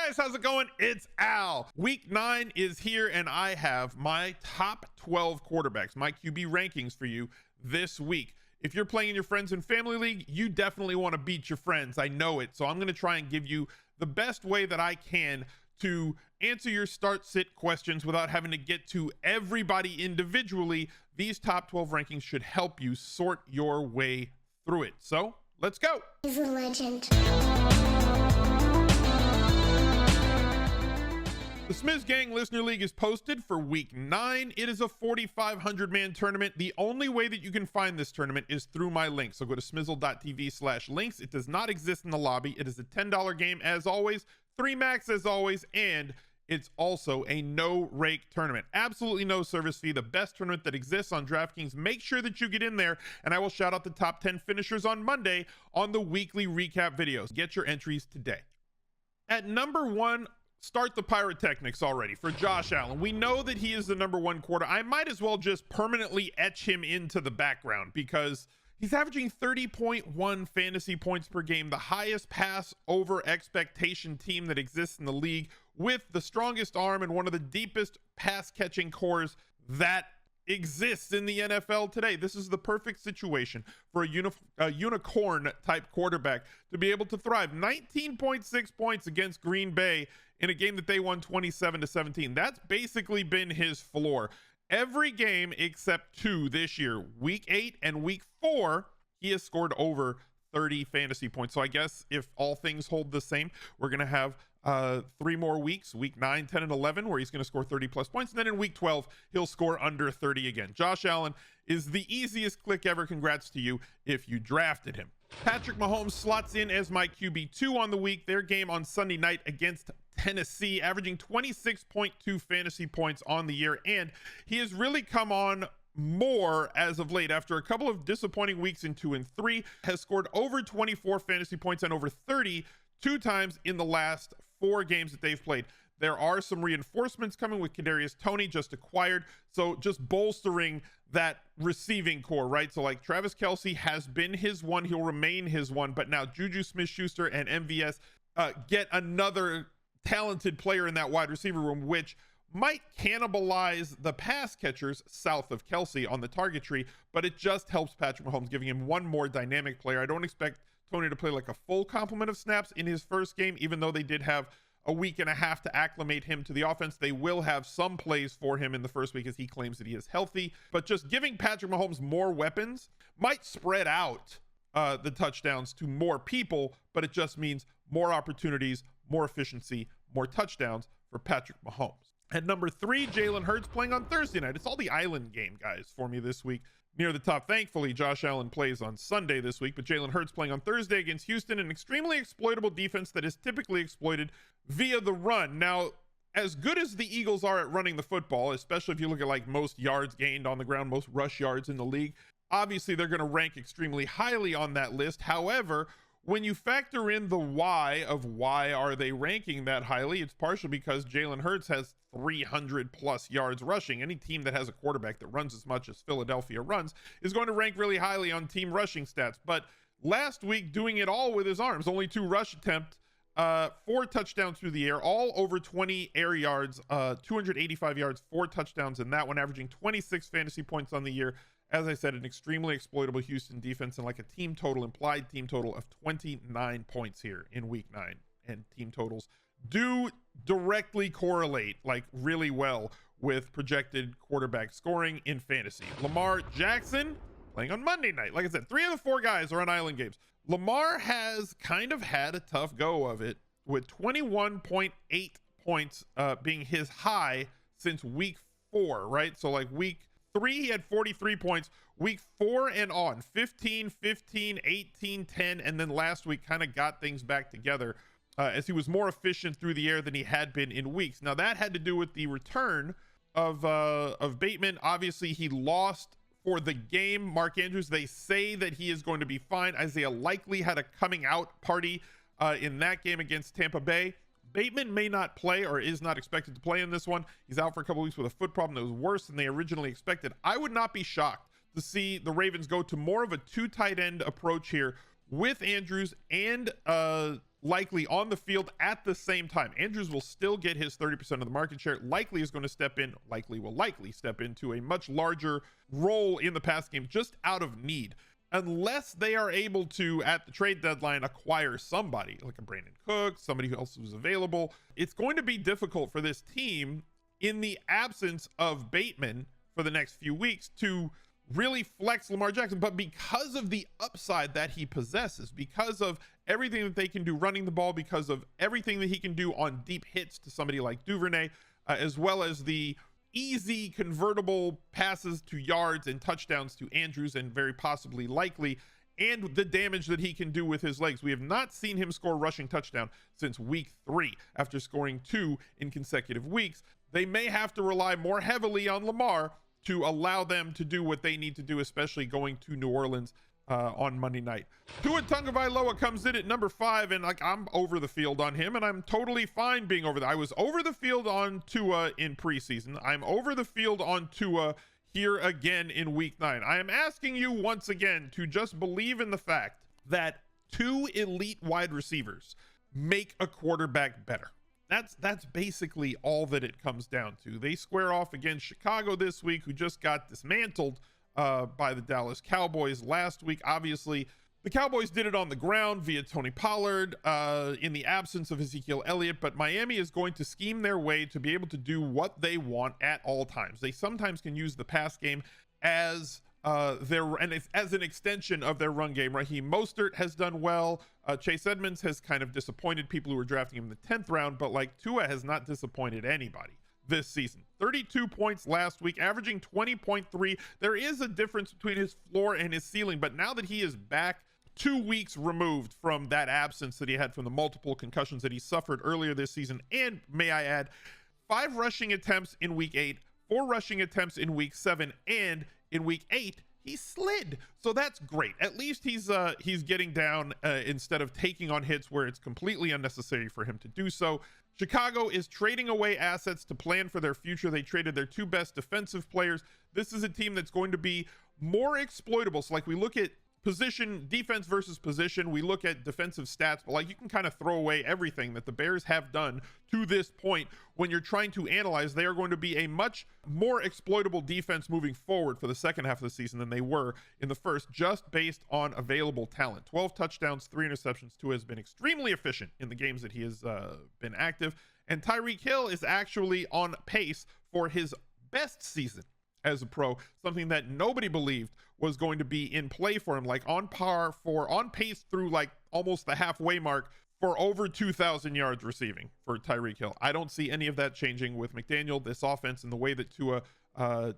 Guys, how's it going? It's Al. Week 9 is here, and I have my top 12 quarterbacks, my QB rankings for you this week. If you're playing in your friends and family league, you definitely want to beat your friends. I know it. So I'm going to try and give you the best way that I can to answer your start-sit questions without having to get to everybody individually. These top 12 rankings should help you sort your way through it. So let's go. He's a legend. The Smiz Gang Listener League is posted for week 9. It is a 4,500 man tournament. The only way that you can find this tournament is through my link. So go to smizzle.tv/links. It does not exist in the lobby. It is a $10 game as always, 3 max as always, and it's also a no rake tournament. Absolutely no service fee. The best tournament that exists on DraftKings. Make sure that you get in there, and I will shout out the top 10 finishers on Monday on the weekly recap videos. Get your entries today. At number 1, start the pyrotechnics already for Josh Allen. We know that he is the number 1 quarter. I might as well just permanently etch him into the background because he's averaging 30.1 fantasy points per game, the highest pass over expectation team that exists in the league, with the strongest arm and one of the deepest pass catching cores that exists in the NFL today. This is the perfect situation for a unicorn type quarterback to be able to thrive. 19.6 points against Green Bay in a game that they won 27-17. That's basically been his floor. Every game except 2 this year, week 8 and week 4, he has scored over 30 fantasy points. So I guess if all things hold the same, we're going to have 3 more weeks, week 9, 10, and 11, where he's going to score 30 plus points. And then in week 12, he'll score under 30 again. Josh Allen is the easiest click ever. Congrats to you if you drafted him. Patrick Mahomes slots in as my QB2 on the week. Their game on Sunday night against Tennessee, averaging 26.2 fantasy points on the year. And he has really come on more as of late. After a couple of disappointing weeks in 2 and 3, has scored over 24 fantasy points and over 30 2 times in the last 4 games that they've played. There are some reinforcements coming with Kadarius Toney, just acquired, so just bolstering that receiving core, right? So like Travis Kelce has been his one, he'll remain his one, but now Juju Smith-Schuster and MVS get another talented player in that wide receiver room, which might cannibalize the pass catchers south of Kelce on the target tree, but it just helps Patrick Mahomes, giving him one more dynamic player. I don't expect Toney to play like a full complement of snaps in his first game, even though they did have a week and a half to acclimate him to the offense. They will have some plays for him in the first week as he claims that he is healthy, but just giving Patrick Mahomes more weapons might spread out the touchdowns to more people, but it just means more opportunities, more efficiency, more touchdowns for Patrick Mahomes. At number 3, Jalen Hurts playing on Thursday night. It's all the island game, guys, for me this week. Near the top, thankfully, Josh Allen plays on Sunday this week, but Jalen Hurts playing on Thursday against Houston, an extremely exploitable defense that is typically exploited via the run. Now, as good as the Eagles are at running the football, especially if you look at like most yards gained on the ground, most rush yards in the league, obviously they're going to rank extremely highly on that list. However, when you factor in the why of why are they ranking that highly, it's partially because Jalen Hurts has 300 plus yards rushing. Any team that has a quarterback that runs as much as Philadelphia runs is going to rank really highly on team rushing stats. But last week, doing it all with his arms, only 2 rush attempts, 4 touchdowns through the air, all over 20 air yards, 285 yards, 4 touchdowns in that one, averaging 26 fantasy points on the year. As I said, an extremely exploitable Houston defense, and like a team total, implied team total of 29 points here in week 9. And team totals do directly correlate like really well with projected quarterback scoring in fantasy. Lamar Jackson playing on Monday night. Like I said, 3 of the 4 guys are on island games. Lamar has kind of had a tough go of it, with 21.8 points being his high since week 4, right? So like week 3, he had 43 points. Week 4 and on, 15, 15, 18, 10, and then last week kind of got things back together as he was more efficient through the air than he had been in weeks. Now that had to do with the return of Bateman. Obviously, he lost for the game. Mark Andrews, they say that he is going to be fine. Isaiah likely had a coming out party in that game against Tampa Bay. Bateman may not play or is not expected to play in this one. He's out for a couple weeks with a foot problem that was worse than they originally expected. I would not be shocked to see the Ravens go to more of a 2 tight end approach here with Andrews and likely on the field at the same time. Andrews will still get his 30% of the market share. Likely is going to step in, will likely step into a much larger role in the pass game just out of need. Unless they are able to, at the trade deadline, acquire somebody like a Brandon Cook, somebody else who's available, it's going to be difficult for this team in the absence of Bateman for the next few weeks to really flex Lamar Jackson. But because of the upside that he possesses, because of everything that they can do running the ball, because of everything that he can do on deep hits to somebody like Duvernay, as well as the easy convertible passes to yards and touchdowns to Andrews and very possibly likely, and the damage that he can do with his legs. We have not seen him score a rushing touchdown since week 3 after scoring 2 in consecutive weeks. They may have to rely more heavily on Lamar to allow them to do what they need to do, especially going to New Orleans on Monday night. Tua Tagovailoa comes in at number 5, and like I'm over the field on him, and I'm totally fine being over I was over the field on Tua in preseason. I'm over the field on Tua here again in week 9. I am asking you once again to just believe in the fact that 2 elite wide receivers make a quarterback better. That's basically all that it comes down to. They square off against Chicago this week, who just got dismantled by the Dallas Cowboys last week. Obviously, the Cowboys did it on the ground via Tony Pollard in the absence of Ezekiel Elliott, but Miami is going to scheme their way to be able to do what they want at all times. They sometimes can use the pass game as as an extension of their run game. Raheem Mostert has done well. Chase Edmonds has kind of disappointed people who were drafting him in the 10th round, but like Tua has not disappointed anybody this season. 32 points last week, averaging 20.3. There is a difference between his floor and his ceiling, but now that he is back 2 weeks removed from that absence that he had from the multiple concussions that he suffered earlier this season, and may I add, 5 rushing attempts in week 8, 4 rushing attempts in week 7, and in week 8 he slid. So that's great. At least he's getting down instead of taking on hits where it's completely unnecessary for him to do so. Chicago is trading away assets to plan for their future. They traded their 2 best defensive players. This is a team that's going to be more exploitable. So like we look at position, defense versus position, we look at defensive stats, but like you can kind of throw away everything that the Bears have done to this point when you're trying to analyze. They are going to be a much more exploitable defense moving forward for the second half of the season than they were in the first, just based on available talent. 12 touchdowns, 3 interceptions. Tua has been extremely efficient in the games that he has been active, and Tyreek Hill is actually on pace for his best season as a pro, something that nobody believed was going to be in play for him, like on pace through like almost the halfway mark for over 2,000 yards receiving for Tyreek Hill. I don't see any of that changing with McDaniel, this offense, and the way that Tua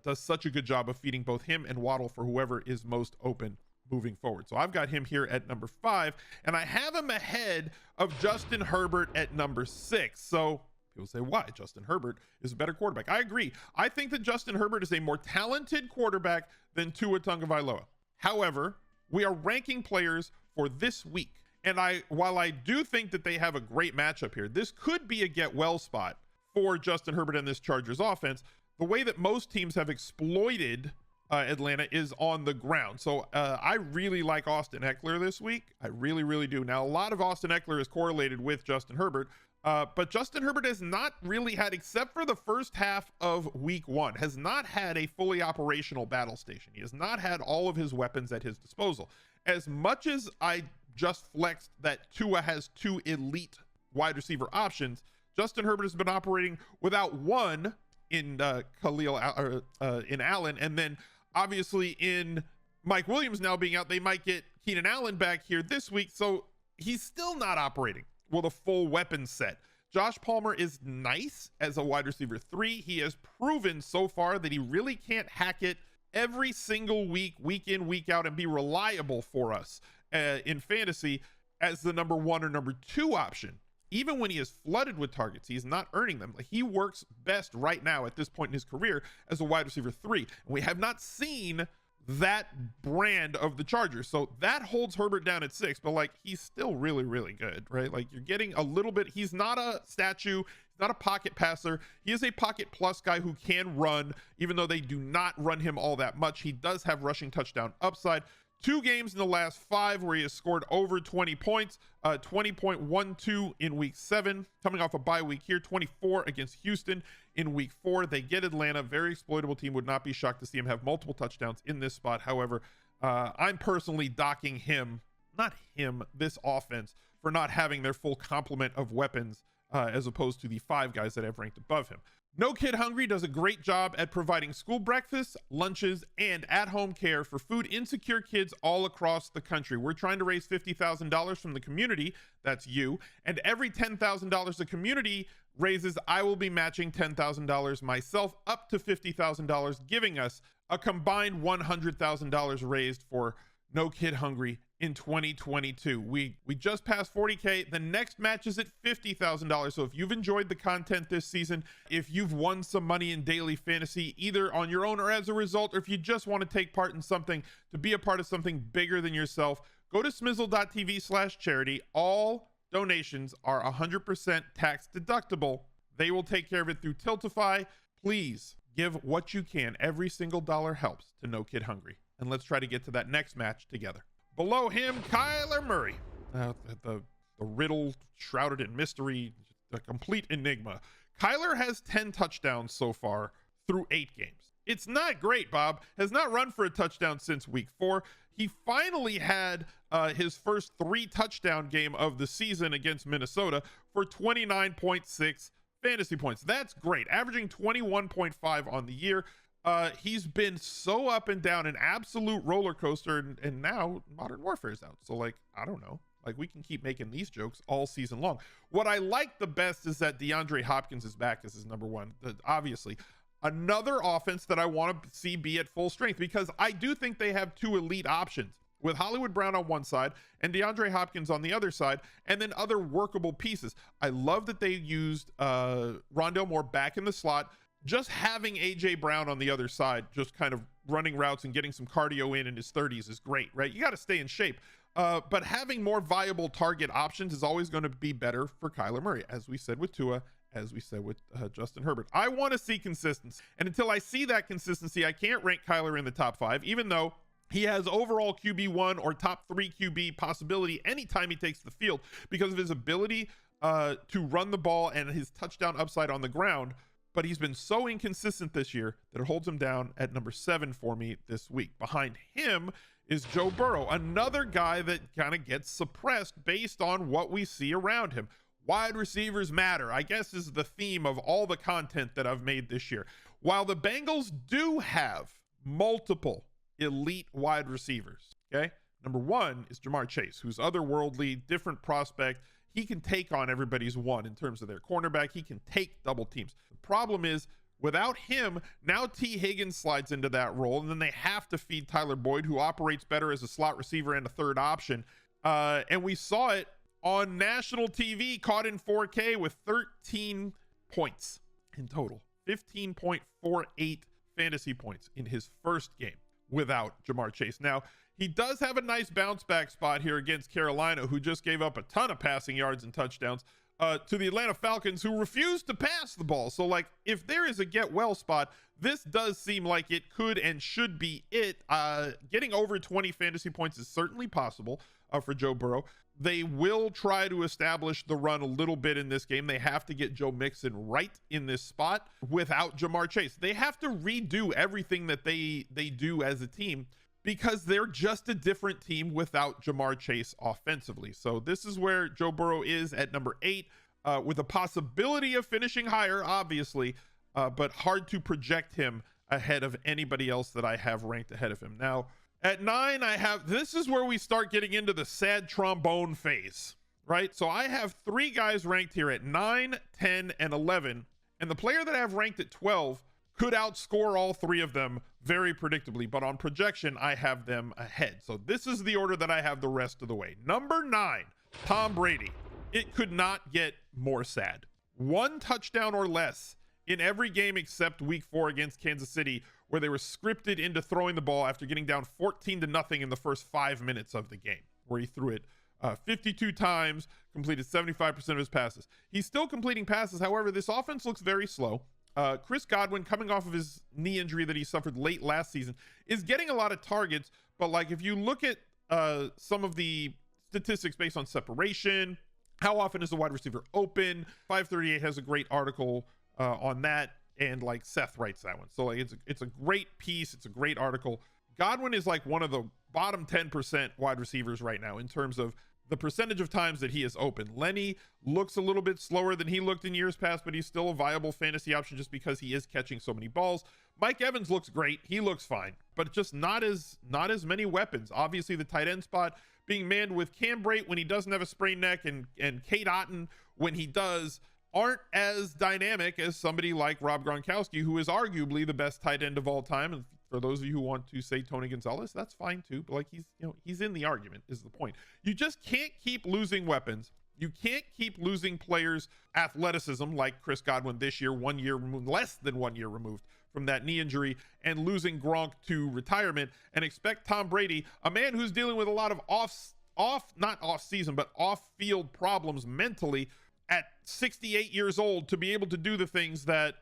does such a good job of feeding both him and Waddle for whoever is most open moving forward. So I've got him here at number 5, and I have him ahead of Justin Herbert at number 6. So people say, why? Justin Herbert is a better quarterback. I agree. I think that Justin Herbert is a more talented quarterback than Tua Tagovailoa. However, we are ranking players for this week. And while I do think that they have a great matchup here, this could be a get well spot for Justin Herbert and this Chargers offense. The way that most teams have exploited Atlanta is on the ground. So I really like Austin Eckler this week. I really, really do. Now, a lot of Austin Eckler is correlated with Justin Herbert, but Justin Herbert has not really had, except for the first half of week 1, has not had a fully operational battle station. He has not had all of his weapons at his disposal. As much as I just flexed that Tua has 2 elite wide receiver options, Justin Herbert has been operating without one in in Allen, and then obviously in Mike Williams now being out, they might get Keenan Allen back here this week, so he's still not operating with a full weapon set. Josh Palmer is nice as a wide receiver 3. He has proven so far that he really can't hack it every single week, week in, week out, and be reliable for us in fantasy as the number 1 or number 2 option. Even when he is flooded with targets, he's not earning them. Like, he works best right now at this point in his career as a wide receiver 3. And we have not seen that brand of the Chargers. So that holds Herbert down at 6, but like, he's still really, really good, right? Like, you're getting a little bit, he's not a statue, he's not a pocket passer. He is a pocket plus guy who can run, even though they do not run him all that much. He does have rushing touchdown upside. 2 games in the last 5 where he has scored over 20 points, 20.12 in week 7, coming off a bye week here, 24 against Houston in week 4. They get Atlanta, very exploitable team. Would not be shocked to see him have multiple touchdowns in this spot. However, I'm personally docking him, not him, this offense, for not having their full complement of weapons as opposed to the 5 guys that I've ranked above him. No Kid Hungry does a great job at providing school breakfasts, lunches, and at-home care for food insecure kids all across the country. We're trying to raise $50,000 from the community, that's you, and every $10,000 the community raises, I will be matching $10,000 myself up to $50,000, giving us a combined $100,000 raised for No Kid Hungry in 2022. We just passed 40K. The next match is at $50,000. So if you've enjoyed the content this season, if you've won some money in daily fantasy, either on your own or as a result, or if you just want to take part in something, to be a part of something bigger than yourself, go to smizzle.tv/charity. All donations are 100% tax deductible. They will take care of it through Tiltify. Please give what you can. Every single dollar helps to No Kid Hungry. And let's try to get to that next match together. Below him, Kyler Murray. The riddle shrouded in mystery, a complete enigma. Kyler has 10 touchdowns so far through 8 games. It's not great, Bob. Has not run for a touchdown since week 4. He finally had his first 3 touchdown game of the season against Minnesota for 29.6 fantasy points. That's great. Averaging 21.5 on the year. He's been so up and down, an absolute roller coaster, and now Modern Warfare is out. So, like, I don't know. Like, we can keep making these jokes all season long. What I like the best is that DeAndre Hopkins is back as his number 1. Obviously, another offense that I want to see be at full strength, because I do think they have 2 elite options with Hollywood Brown on one side and DeAndre Hopkins on the other side, and then other workable pieces. I love that they used Rondale Moore back in the slot. Just having AJ Brown on the other side, just kind of running routes and getting some cardio in his 30s is great, right? You got to stay in shape. But having more viable target options is always going to be better for Kyler Murray, as we said with Tua, as we said with Justin Herbert. I want to see consistency. And until I see that consistency, I can't rank Kyler in the top 5, even though he has overall QB1 or top 3 QB possibility anytime he takes the field because of his ability to run the ball and his touchdown upside on the ground. But he's been so inconsistent this year that it holds him down at number 7 for me this week. Behind him is Joe Burrow, another guy that kind of gets suppressed based on what we see around him. Wide receivers matter, I guess, is the theme of all the content that I've made this year. While the Bengals do have multiple elite wide receivers, okay? Number 1 is Jamar Chase, who's otherworldly, different prospect. He can take on everybody's 1 in terms of their cornerback. He can take double teams. The problem is, without him, now T. Higgins slides into that role, and then they have to feed Tyler Boyd, who operates better as a slot receiver and a third option. And we saw it on national TV, caught in 4K with 13 points in total. 15.48 fantasy points in his first game without Jamar Chase. Now, he does have a nice bounce back spot here against Carolina, who just gave up a ton of passing yards and touchdowns to the Atlanta Falcons, who refused to pass the ball. So, like, if there is a get well spot, this does seem like it could and should be it. Getting over 20 fantasy points is certainly possible for Joe Burrow. They will try to establish the run a little bit in this game. They have to get Joe Mixon right in this spot without Jamar Chase. They have to redo everything that they do as a team, because they're just a different team without Jamar Chase offensively. So this is where Joe Burrow is at number 8, with a possibility of finishing higher, obviously, but hard to project him ahead of anybody else that I have ranked ahead of him. Now, at 9, this is where we start getting into the sad trombone phase, right? So I have 3 guys ranked here at 9, 10, and 11, and the player that I have ranked at 12 could outscore all 3 of them very predictably, but on projection, I have them ahead. So this is the order that I have the rest of the way. Number 9, Tom Brady. It could not get more sad. 1 touchdown or less in every game except week 4 against Kansas City, where they were scripted into throwing the ball after getting down 14-0 in the first 5 minutes of the game, where he threw it 52 times, completed 75% of his passes. He's still completing passes. However, this offense looks very slow. Chris Godwin, coming off of his knee injury that he suffered late last season, is getting a lot of targets. But like, if you look at some of the statistics based on separation, how often is the wide receiver open? 538 has a great article on that, and like Seth writes that one. So like, it's a great piece. It's a great article. Godwin is like one of the bottom 10% wide receivers right now in terms of the percentage of times that he is open. Lenny looks a little bit slower than he looked in years past, but he's still a viable fantasy option just because he is catching so many balls. Mike Evans looks great. He looks fine, but just not as many weapons. Obviously, the tight end spot being manned with Cam Brate when he doesn't have a sprained neck, and Kate Otten when he does, aren't as dynamic as somebody like Rob Gronkowski, who is arguably the best tight end of all time. And for those of you who want to say Tony Gonzalez, that's fine too. But like, he's in the argument is the point. You just can't keep losing weapons. You can't keep losing players' athleticism like Chris Godwin this year, less than 1 year removed from that knee injury, and losing Gronk to retirement, and expect Tom Brady, a man who's dealing with a lot of not off season, but off field problems mentally at 68 years old, to be able to do the things that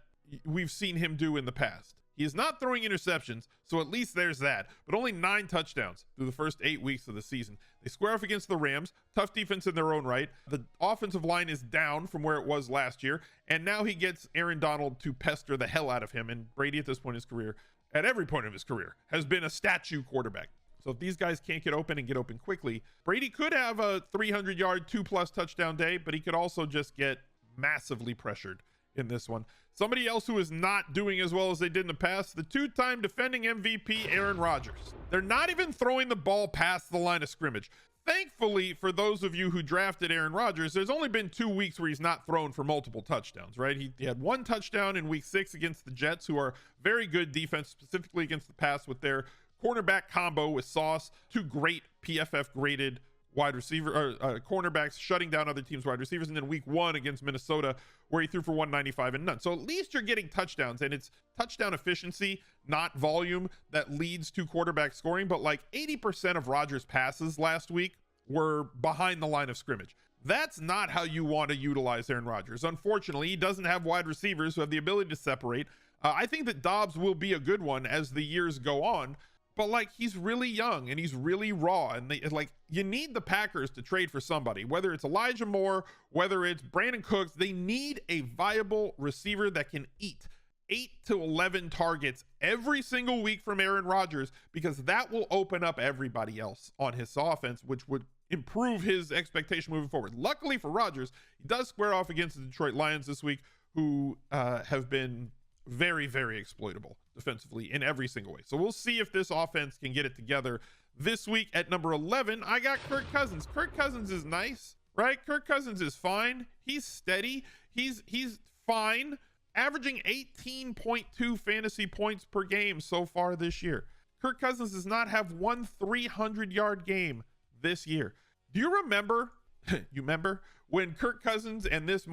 we've seen him do in the past. He is not throwing interceptions, so at least there's that, but only 9 touchdowns through the first 8 weeks of the season. They square off against the Rams, tough defense in their own right. The offensive line is down from where it was last year, and now he gets Aaron Donald to pester the hell out of him, and Brady at this point in his career, at every point of his career, has been a statue quarterback. So if these guys can't get open and get open quickly, Brady could have a 300-yard, 2+ touchdown day, but he could also just get massively pressured in this one. Somebody else who is not doing as well as they did in the past, the 2-time defending MVP, Aaron Rodgers. They're not even throwing the ball past the line of scrimmage. Thankfully, for those of you who drafted Aaron Rodgers, there's only been 2 weeks where he's not thrown for multiple touchdowns, right? He had 1 touchdown in week 6 against the Jets, who are very good defense, specifically against the pass with their cornerback combo with Sauce, 2 great PFF graded wide receiver cornerbacks shutting down other teams' wide receivers, and then week 1 against Minnesota where he threw for 195 and none. So at least you're getting touchdowns, and it's touchdown efficiency, not volume, that leads to quarterback scoring. But like 80% of Rodgers' passes last week were behind the line of scrimmage. That's not how you want to utilize Aaron Rodgers. Unfortunately, he doesn't have wide receivers who have the ability to separate. I think that Dobbs will be a good one as the years go on, but like, he's really young and he's really raw, and you need the Packers to trade for somebody, whether it's Elijah Moore, whether it's Brandon Cooks. They need a viable receiver that can eat 8 to 11 targets every single week from Aaron Rodgers, because that will open up everybody else on his offense, which would improve his expectation moving forward. Luckily for Rodgers, he does square off against the Detroit Lions this week, who have been very, very exploitable defensively in every single way. So we'll see if this offense can get it together. This week at number 11, I got Kirk Cousins. Kirk Cousins is nice, right? Kirk Cousins is fine. He's steady. He's fine, averaging 18.2 fantasy points per game so far this year. Kirk Cousins does not have one 300-yard game this year. Do you remember? You remember when Kirk Cousins and this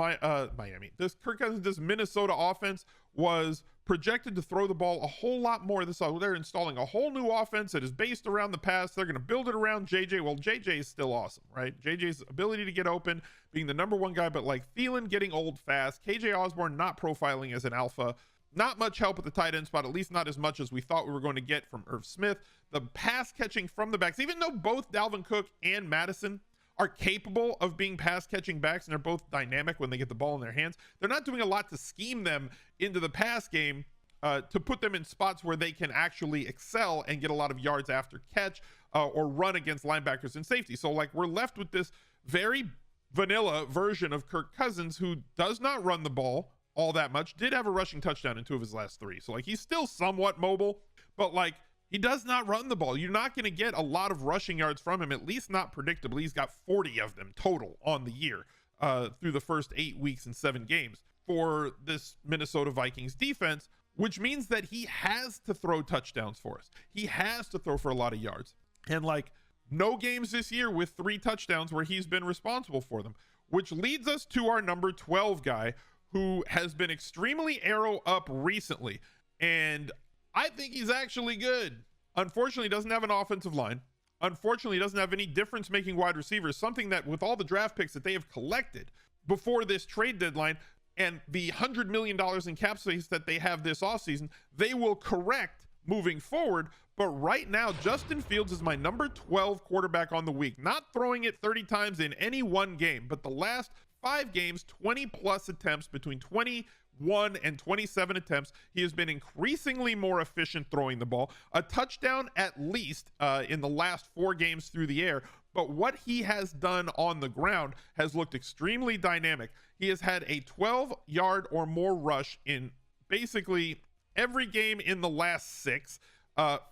Minnesota offense was projected to throw the ball a whole lot more? They're installing a whole new offense that is based around the pass. They're going to build it around JJ. Well, JJ is still awesome, right? JJ's ability to get open, being the number 1 guy, but like Thielen getting old fast, KJ Osborne not profiling as an alpha, not much help at the tight end spot, at least not as much as we thought we were going to get from Irv Smith. The pass catching from the backs, even though both Dalvin Cook and Madison are capable of being pass catching backs, and they're both dynamic when they get the ball in their hands, they're not doing a lot to scheme them into the pass game to put them in spots where they can actually excel and get a lot of yards after catch or run against linebackers and safety. So like, we're left with this very vanilla version of Kirk Cousins, who does not run the ball all that much, did have a rushing touchdown in 2 of his last 3. So like, he's still somewhat mobile, but like, he does not run the ball. You're not going to get a lot of rushing yards from him, at least not predictably. He's got 40 of them total on the year through the first 8 weeks and 7 games for this Minnesota Vikings defense, which means that he has to throw touchdowns for us. He has to throw for a lot of yards. And like, no games this year with 3 touchdowns where he's been responsible for them, which leads us to our number 12 guy, who has been extremely arrow up recently. And I think he's actually good. Unfortunately, he doesn't have an offensive line. Unfortunately, he doesn't have any difference-making wide receivers, something that with all the draft picks that they have collected before this trade deadline, and the $100 million in cap space that they have this offseason, they will correct moving forward. But right now, Justin Fields is my number 12 quarterback on the week, not throwing it 30 times in any one game, but the last 5 games, 20 plus attempts, between 21 and 27 attempts. He has been increasingly more efficient throwing the ball, a touchdown at least in the last 4 games through the air. But what he has done on the ground has looked extremely dynamic. He has had a 12-yard or more rush in basically every game in the last 6,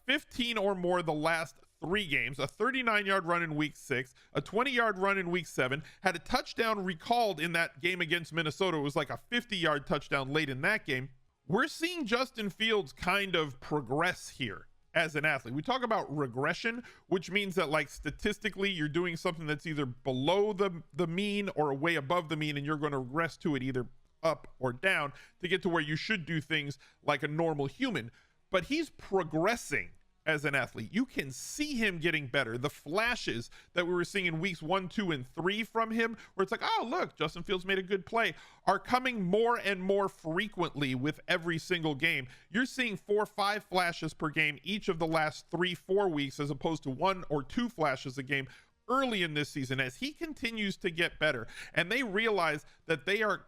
15 or more the last 3 games, a 39-yard run in week 6, a 20-yard run in week 7, had a touchdown recalled in that game against Minnesota. It was like a 50-yard touchdown late in that game. We're seeing Justin Fields kind of progress here as an athlete. We talk about regression, which means that, like, statistically you're doing something that's either below the mean or way above the mean, and you're going to regress to it either up or down to get to where you should do things like a normal human. But he's progressing as an athlete. You can see him getting better. The flashes that we were seeing in weeks 1, 2, and 3 from him, where it's like, oh, look, Justin Fields made a good play, are coming more and more frequently with every single game. You're seeing 4 or 5 flashes per game each of the last 3, 4 weeks, as opposed to 1 or 2 flashes a game early in this season, as he continues to get better. And they realize that they are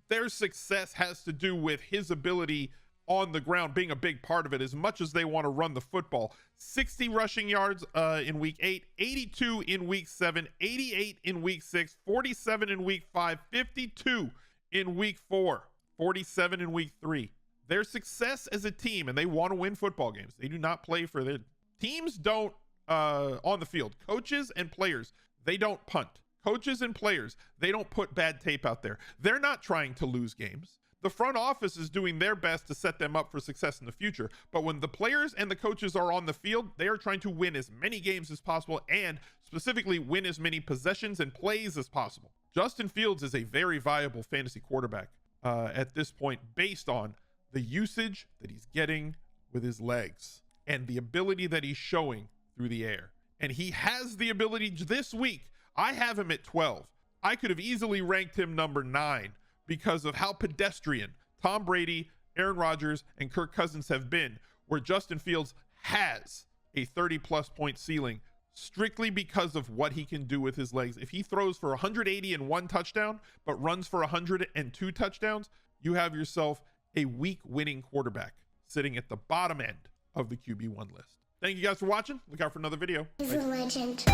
their success has to do with his ability on the ground being a big part of it, as much as they want to run the football. 60 rushing yards in week 8, 82 in week 7, 88 in week 6, 47 in week 5, 52 in week 4, 47 in week 3. Their success as a team, and they want to win football games. They do not play for their teams. Don't on the field, coaches and players, they don't punt. Coaches and players, they don't put bad tape out there. They're not trying to lose games. The front office is doing their best to set them up for success in the future. But when the players and the coaches are on the field, they are trying to win as many games as possible, and specifically win as many possessions and plays as possible. Justin Fields is a very viable fantasy quarterback at this point, based on the usage that he's getting with his legs and the ability that he's showing through the air. And he has the ability this week. I have him at 12. I could have easily ranked him number 9 because of how pedestrian Tom Brady, Aaron Rodgers, and Kirk Cousins have been, where Justin Fields has a 30-plus point ceiling strictly because of what he can do with his legs. If he throws for 180 and 1 touchdown, but runs for 102 touchdowns, you have yourself a week-winning quarterback sitting at the bottom end of the QB1 list. Thank you guys for watching. Look out for another video. He's a legend.